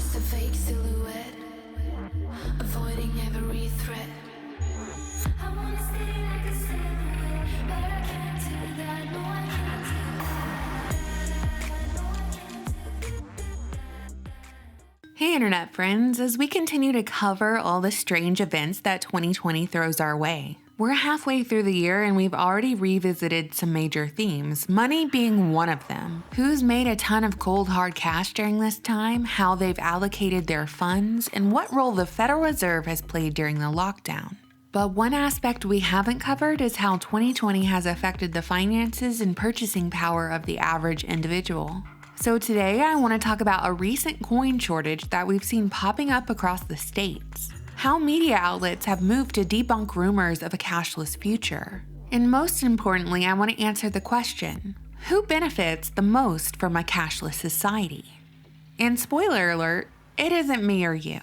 just a fake silhouette, avoiding every threat. I wanna stay like a silhouette, but I can't do that. No, I can't do that. No, I can't do that. Hey Internet friends, as we continue to cover all the strange events that 2020 throws our way. We're halfway through the year and we've already revisited some major themes, money being one of them. Who's made a ton of cold hard cash during this time, how they've allocated their funds, and what role the Federal Reserve has played during the lockdown. But one aspect we haven't covered is how 2020 has affected the finances and purchasing power of the average individual. So today I want to talk about a recent coin shortage that we've seen popping up across the states. How media outlets have moved to debunk rumors of a cashless future. And most importantly, I want to answer the question, who benefits the most from a cashless society? And spoiler alert, it isn't me or you.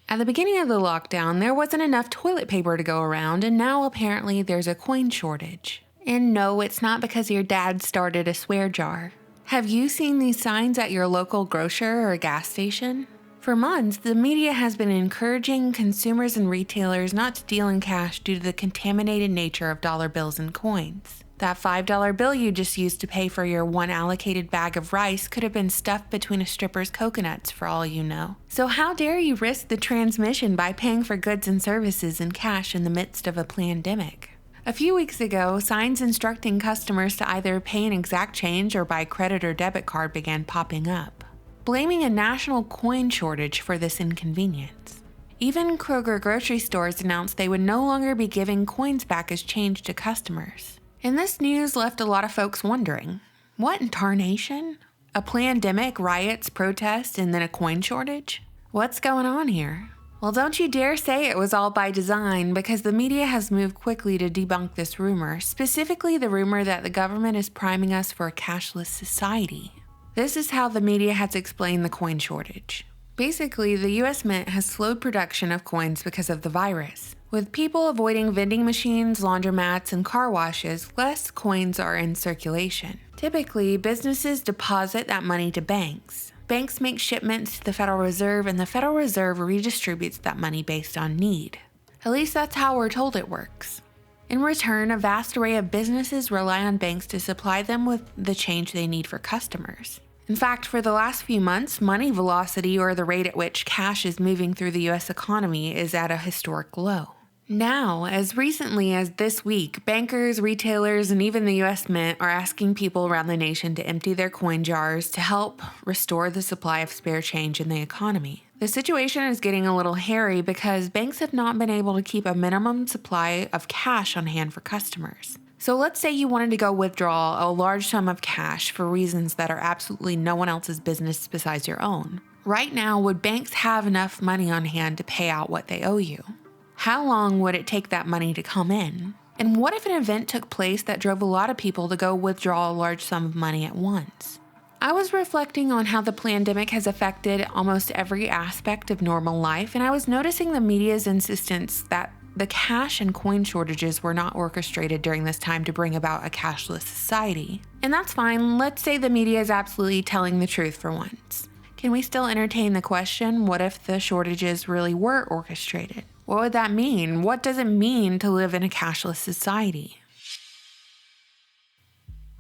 At the beginning of the lockdown, there wasn't enough toilet paper to go around, and now apparently there's a coin shortage. And no, it's not because your dad started a swear jar. Have you seen these signs at your local grocer or gas station? For months, the media has been encouraging consumers and retailers not to deal in cash due to the contaminated nature of dollar bills and coins. That $5 bill you just used to pay for your one allocated bag of rice could have been stuffed between a stripper's coconuts for all you know. So how dare you risk the transmission by paying for goods and services in cash in the midst of a pandemic? A few weeks ago, signs instructing customers to either pay in exact change or by credit or debit card began popping up, blaming a national coin shortage for this inconvenience. Even Kroger grocery stores announced they would no longer be giving coins back as change to customers. And this news left a lot of folks wondering, what in tarnation? A pandemic, riots, protests, and then a coin shortage? What's going on here? Well, don't you dare say it was all by design, because the media has moved quickly to debunk this rumor, specifically the rumor that the government is priming us for a cashless society. This is how the media has explained the coin shortage. Basically, the US Mint has slowed production of coins because of the virus. With people avoiding vending machines, laundromats, and car washes, less coins are in circulation. Typically, businesses deposit that money to banks. Banks make shipments to the Federal Reserve, and the Federal Reserve redistributes that money based on need. At least that's how we're told it works. In return, a vast array of businesses rely on banks to supply them with the change they need for customers. In fact, for the last few months, money velocity, or the rate at which cash is moving through the US economy, is at a historic low. Now, as recently as this week, bankers, retailers, and even the US Mint are asking people around the nation to empty their coin jars to help restore the supply of spare change in the economy. The situation is getting a little hairy because banks have not been able to keep a minimum supply of cash on hand for customers. So let's say you wanted to go withdraw a large sum of cash for reasons that are absolutely no one else's business besides your own. Right now, would banks have enough money on hand to pay out what they owe you? How long would it take that money to come in? And what if an event took place that drove a lot of people to go withdraw a large sum of money at once? I was reflecting on how the pandemic has affected almost every aspect of normal life, and I was noticing the media's insistence that the cash and coin shortages were not orchestrated during this time to bring about a cashless society. And that's fine. Let's say the media is absolutely telling the truth for once. Can we still entertain the question, what if the shortages really were orchestrated? What would that mean? What does it mean to live in a cashless society?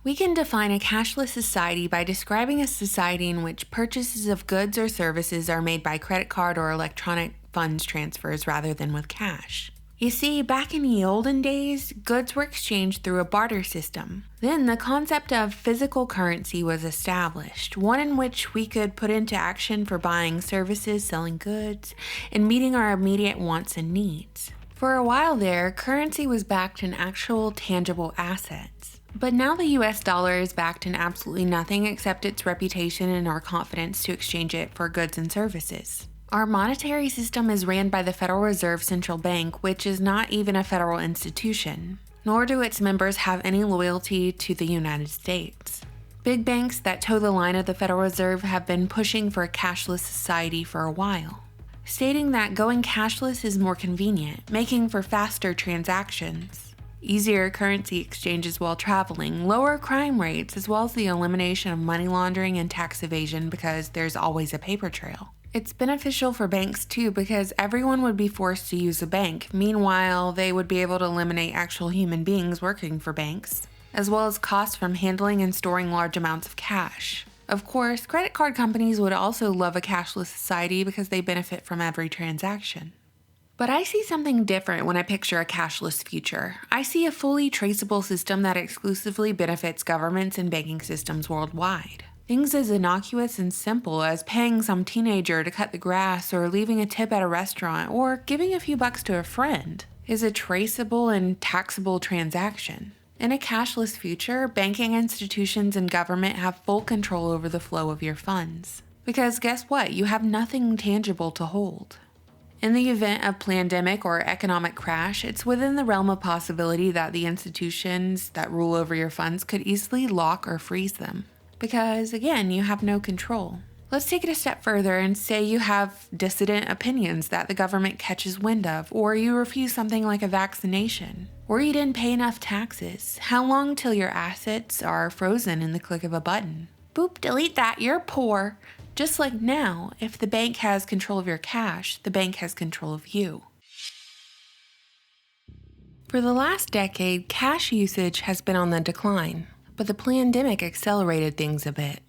We can define a cashless society by describing a society in which purchases of goods or services are made by credit card or electronic funds transfers rather than with cash. You see, back in the olden days, goods were exchanged through a barter system. Then the concept of physical currency was established, one in which we could put into action for buying services, selling goods, and meeting our immediate wants and needs. For a while there, currency was backed in actual tangible assets. But now the US dollar is backed in absolutely nothing except its reputation and our confidence to exchange it for goods and services. Our monetary system is ran by the Federal Reserve Central Bank, which is not even a federal institution, nor do its members have any loyalty to the United States. Big banks that toe the line of the Federal Reserve have been pushing for a cashless society for a while, stating that going cashless is more convenient, making for faster transactions. easier currency exchanges while traveling, lower crime rates, as well as the elimination of money laundering and tax evasion because there's always a paper trail. It's beneficial for banks too because everyone would be forced to use a bank. Meanwhile, they would be able to eliminate actual human beings working for banks, as well as costs from handling and storing large amounts of cash. Of course, credit card companies would also love a cashless society because they benefit from every transaction. But I see something different when I picture a cashless future. I see a fully traceable system that exclusively benefits governments and banking systems worldwide. Things as innocuous and simple as paying some teenager to cut the grass or leaving a tip at a restaurant or giving a few bucks to a friend is a traceable and taxable transaction. In a cashless future, banking institutions and government have full control over the flow of your funds. Because guess what? You have nothing tangible to hold. In the event of pandemic or economic crash, it's within the realm of possibility that the institutions that rule over your funds could easily lock or freeze them. Because, again, you have no control. Let's take it a step further and say you have dissident opinions that the government catches wind of, or you refuse something like a vaccination, or you didn't pay enough taxes. How long till your assets are frozen in the click of a button? Boop, delete that, you're poor. Just like now, if the bank has control of your cash, the bank has control of you. For the last decade, cash usage has been on the decline, but the pandemic accelerated things a bit.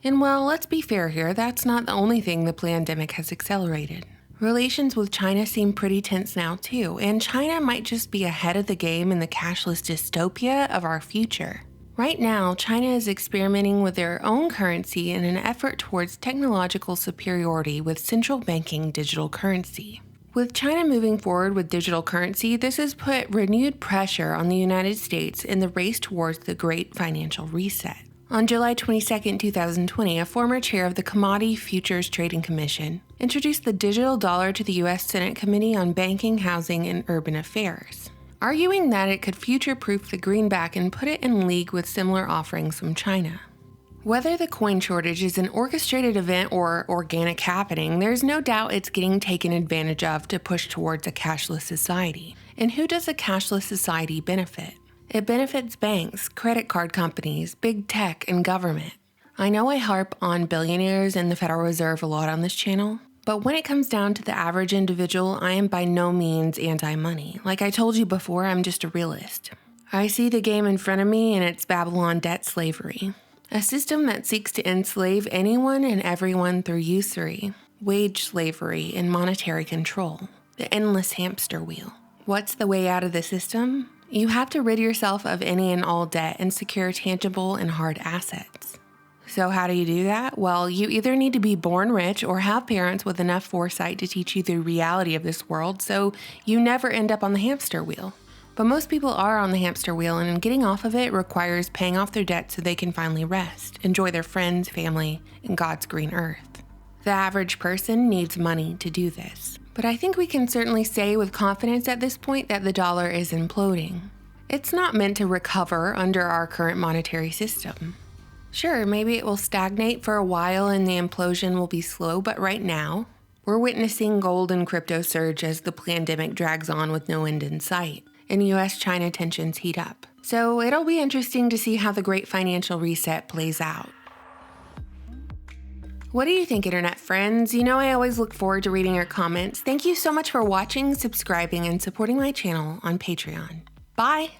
And well, let's be fair here, that's not the only thing the pandemic has accelerated. Relations with China seem pretty tense now too, and China might just be ahead of the game in the cashless dystopia of our future. Right now, China is experimenting with their own currency in an effort towards technological superiority with central banking digital currency. With China moving forward with digital currency, this has put renewed pressure on the United States in the race towards the Great Financial Reset. On July 22, 2020, a former chair of the Commodity Futures Trading Commission introduced the digital dollar to the U.S. Senate Committee on Banking, Housing, and Urban Affairs, arguing that it could future-proof the greenback and put it in league with similar offerings from China. Whether the coin shortage is an orchestrated event or organic happening, there's no doubt it's getting taken advantage of to push towards a cashless society. And who does a cashless society benefit? It benefits banks, credit card companies, big tech, and government. I know I harp on billionaires and the Federal Reserve a lot on this channel, but when it comes down to the average individual, I am by no means anti-money. Like I told you before, I'm just a realist. I see the game in front of me and it's Babylon debt slavery. A system that seeks to enslave anyone and everyone through usury, wage slavery, and monetary control. The endless hamster wheel. What's the way out of the system? You have to rid yourself of any and all debt and secure tangible and hard assets. So how do you do that? Well, you either need to be born rich or have parents with enough foresight to teach you the reality of this world so you never end up on the hamster wheel. But most people are on the hamster wheel, and getting off of it requires paying off their debt so they can finally rest, enjoy their friends, family, and God's green earth. The average person needs money to do this. But I think we can certainly say with confidence at this point that the dollar is imploding. It's not meant to recover under our current monetary system. Sure, maybe it will stagnate for a while and the implosion will be slow, but right now, we're witnessing gold and crypto surge as the pandemic drags on with no end in sight, and US-China tensions heat up. So it'll be interesting to see how the Great Financial Reset plays out. What do you think, internet friends? You know I always look forward to reading your comments. Thank you so much for watching, subscribing, and supporting my channel on Patreon. Bye!